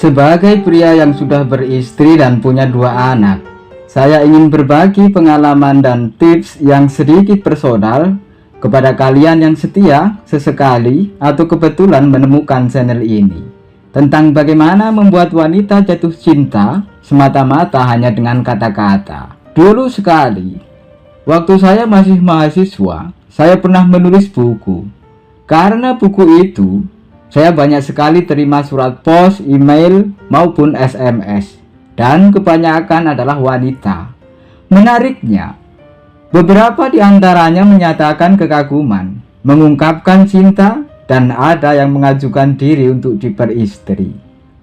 Sebagai pria yang sudah beristri dan punya 2 anak, saya ingin berbagi pengalaman dan tips yang sedikit personal kepada kalian yang setia sesekali atau kebetulan menemukan channel ini, tentang bagaimana membuat wanita jatuh cinta semata-mata hanya dengan kata-kata. Dulu sekali, waktu saya masih mahasiswa, saya pernah menulis buku. Karena buku itu, saya banyak sekali terima surat pos, email, maupun SMS, dan kebanyakan adalah wanita. Menariknya, beberapa di antaranya menyatakan kekaguman, mengungkapkan cinta, dan ada yang mengajukan diri untuk diperistri.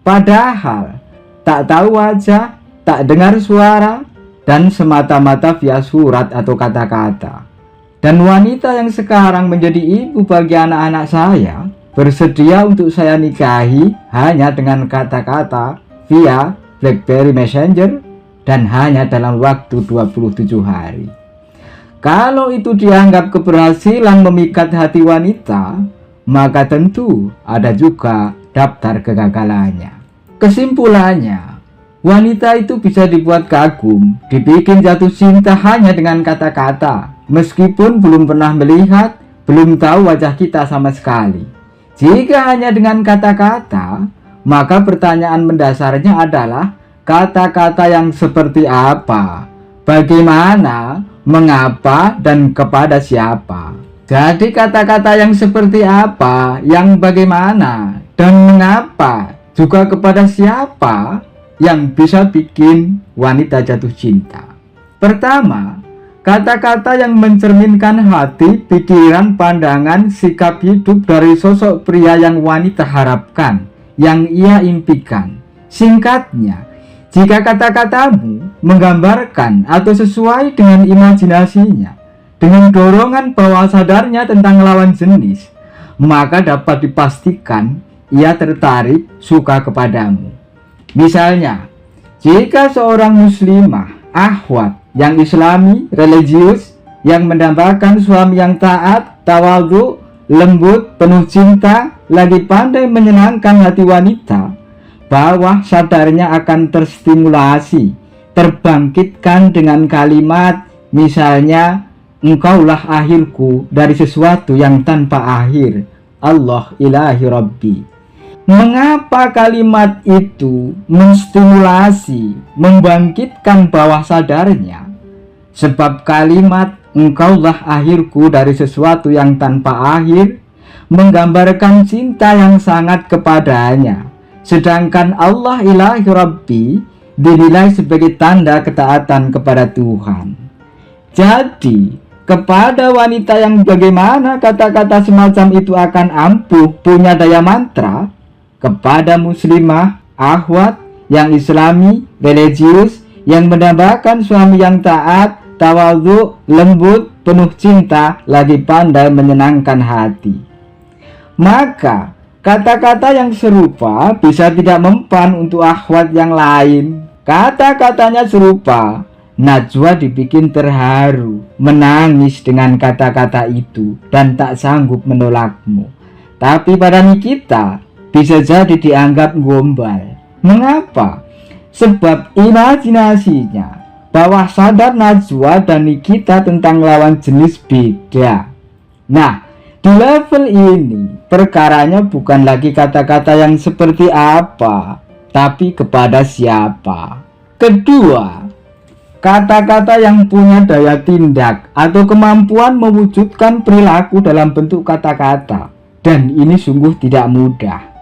Padahal, tak tahu wajah, tak dengar suara, dan semata-mata via surat atau kata-kata. Dan wanita yang sekarang menjadi ibu bagi anak-anak saya, bersedia untuk saya nikahi hanya dengan kata-kata via BlackBerry Messenger dan hanya dalam waktu 27 hari. Kalau itu dianggap keberhasilan memikat hati wanita, maka tentu ada juga daftar kegagalannya. Kesimpulannya, wanita itu bisa dibuat kagum, dibikin jatuh cinta hanya dengan kata-kata, meskipun belum pernah melihat, belum tahu wajah kita sama sekali. Jika hanya dengan kata-kata, maka pertanyaan mendasarnya adalah kata-kata yang seperti apa, bagaimana, mengapa, dan kepada siapa. Jadi kata-kata yang seperti apa, yang bagaimana, dan mengapa, juga kepada siapa yang bisa bikin wanita jatuh cinta. Pertama, kata-kata yang mencerminkan hati, pikiran, pandangan, sikap hidup dari sosok pria yang wanita harapkan, yang ia impikan. Singkatnya, jika kata-katamu menggambarkan atau sesuai dengan imajinasinya, dengan dorongan bawah sadarnya tentang lawan jenis, maka dapat dipastikan ia tertarik, suka kepadamu. Misalnya, jika seorang muslimah, akhwat, yang islami, religius, yang mendambakan suami yang taat, tawadhu, lembut, penuh cinta, lagi pandai menyenangkan hati wanita, bawah sadarnya akan terstimulasi, terbangkitkan dengan kalimat, misalnya, engkaulah akhirku dari sesuatu yang tanpa akhir, Allah ilahi Rabbi. Mengapa kalimat itu menstimulasi, membangkitkan bawah sadarnya? Sebab kalimat engkaulah akhirku dari sesuatu yang tanpa akhir menggambarkan cinta yang sangat kepadanya. Sedangkan Allah ilahi Rabbi dinilai sebagai tanda ketaatan kepada Tuhan. Jadi, kepada wanita yang bagaimana kata-kata semacam itu akan ampuh punya daya mantra, kepada muslimah, akhwat, yang islami, religius, yang mendambakan suami yang taat, tawadhu, lembut, penuh cinta, lagi pandai menyenangkan hati. Maka, kata-kata yang serupa bisa tidak mempan untuk akhwat yang lain. Kata-katanya serupa, Najwa dibikin terharu, menangis dengan kata-kata itu, dan tak sanggup menolakmu. Tapi pada Nikita, bisa jadi dianggap gombal. Mengapa? Sebab imajinasinya, bawah sadar Najwa dan Nikita tentang lawan jenis beda. Nah, di level ini, perkaranya bukan lagi kata-kata yang seperti apa, tapi kepada siapa. Kedua, kata-kata yang punya daya tindak atau kemampuan mewujudkan perilaku dalam bentuk kata-kata. Dan ini sungguh tidak mudah.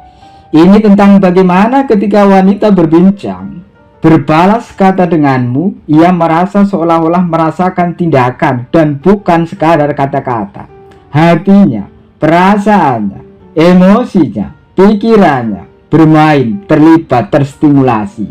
Ini tentang bagaimana ketika wanita berbincang, berbalas kata denganmu, ia merasa seolah-olah merasakan tindakan dan bukan sekadar kata-kata. Hatinya, perasaannya, emosinya, pikirannya bermain, terlibat, terstimulasi.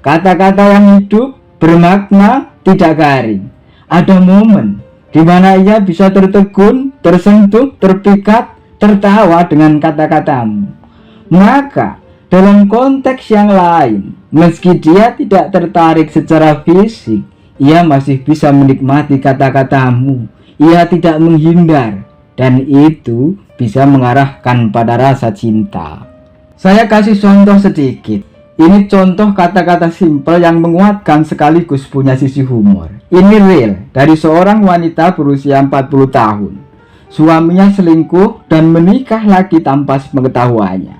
Kata-kata yang hidup, bermakna, tidak garing. Ada momen di mana ia bisa tertegun, tersentuh, terpikat, tertawa dengan kata-katamu. Maka dalam konteks yang lain, meski dia tidak tertarik secara fisik, ia masih bisa menikmati kata-katamu. Ia tidak menghindar, dan itu bisa mengarahkan pada rasa cinta. Saya kasih contoh sedikit. Ini contoh kata-kata simpel yang menguatkan sekaligus punya sisi humor. Ini real dari seorang wanita berusia 40 tahun. Suaminya selingkuh dan menikah lagi tanpa sepengetahuannya.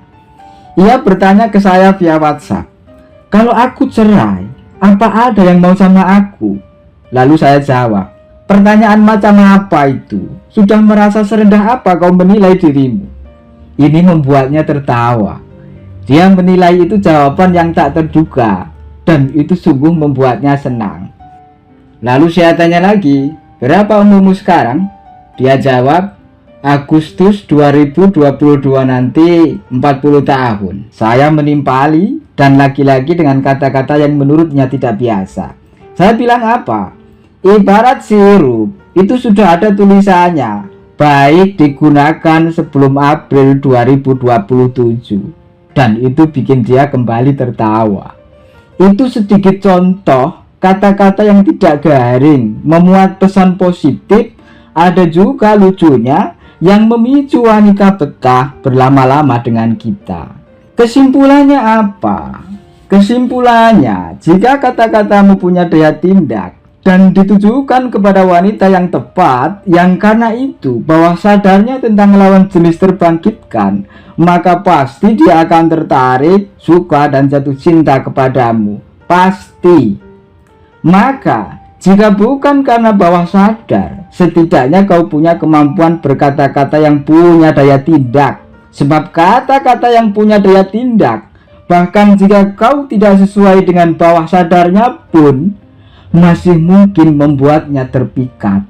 Ia bertanya ke saya via WhatsApp, "Kalau aku cerai, apa ada yang mau sama aku?" Lalu saya jawab, "Pertanyaan macam apa itu? Sudah merasa serendah apa kau menilai dirimu?" Ini membuatnya tertawa. Dia menilai itu jawaban yang tak terduga, dan itu sungguh membuatnya senang. Lalu saya tanya lagi, "Berapa umurmu sekarang?" Dia jawab, "Agustus 2022 nanti 40 tahun. Saya menimpali dan lagi-lagi dengan kata-kata yang menurutnya tidak biasa. Saya bilang apa? Ibarat sirup, itu sudah ada tulisannya, baik digunakan sebelum April 2027. Dan itu bikin dia kembali tertawa. Itu sedikit contoh kata-kata yang tidak garing, memuat pesan positif. Ada juga lucunya yang memicu wanita betah berlama-lama dengan kita. Kesimpulannya apa? Kesimpulannya, jika kata-katamu punya daya tindak dan ditujukan kepada wanita yang tepat, yang karena itu bawah sadarnya tentang lawan jenis terbangkitkan, maka pasti dia akan tertarik, suka, dan jatuh cinta kepadamu. Pasti. Maka, jika bukan karena bawah sadar, setidaknya kau punya kemampuan berkata-kata yang punya daya tindak. Sebab kata-kata yang punya daya tindak, bahkan jika kau tidak sesuai dengan bawah sadarnya pun, masih mungkin membuatnya terpikat.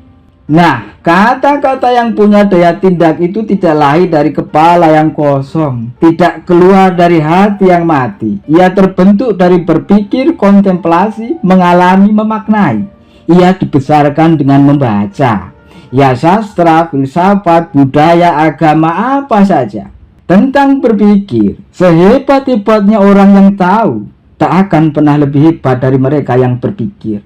Nah, kata-kata yang punya daya tindak itu tidak lahir dari kepala yang kosong, tidak keluar dari hati yang mati. Ia terbentuk dari berpikir, kontemplasi, mengalami, memaknai. Ia dibesarkan dengan membaca, ya sastra, filsafat, budaya, agama, apa saja. Tentang berpikir, sehebat-hebatnya orang yang tahu, tak akan pernah lebih hebat dari mereka yang berpikir.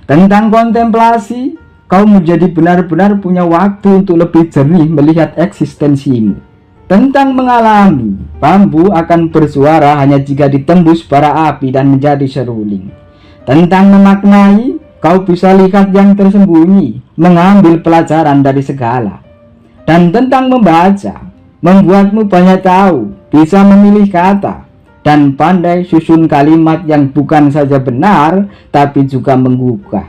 Tentang kontemplasi, kau menjadi benar-benar punya waktu untuk lebih jernih melihat eksistensimu. Tentang mengalami, bambu akan bersuara hanya jika ditembus bara api dan menjadi seruling. Tentang memaknai, kau bisa lihat yang tersembunyi, mengambil pelajaran dari segala. Dan tentang membaca, membuatmu banyak tahu, bisa memilih kata, dan pandai susun kalimat yang bukan saja benar, tapi juga menggugah.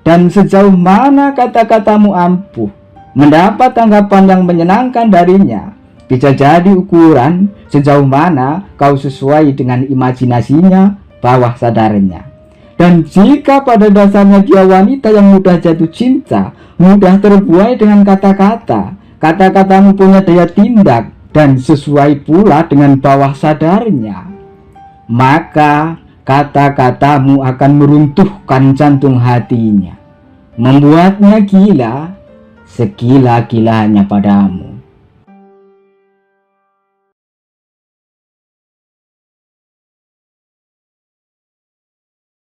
Dan sejauh mana kata-katamu ampuh mendapat tanggapan yang menyenangkan darinya, bisa jadi ukuran sejauh mana kau sesuai dengan imajinasinya, bawah sadarnya. Dan jika pada dasarnya dia wanita yang mudah jatuh cinta, mudah terbuai dengan kata-kata, kata-katamu punya daya tindak dan sesuai pula dengan bawah sadarnya, maka kata-katamu akan meruntuhkan jantung hatinya, membuatnya gila segila-gilanya padamu.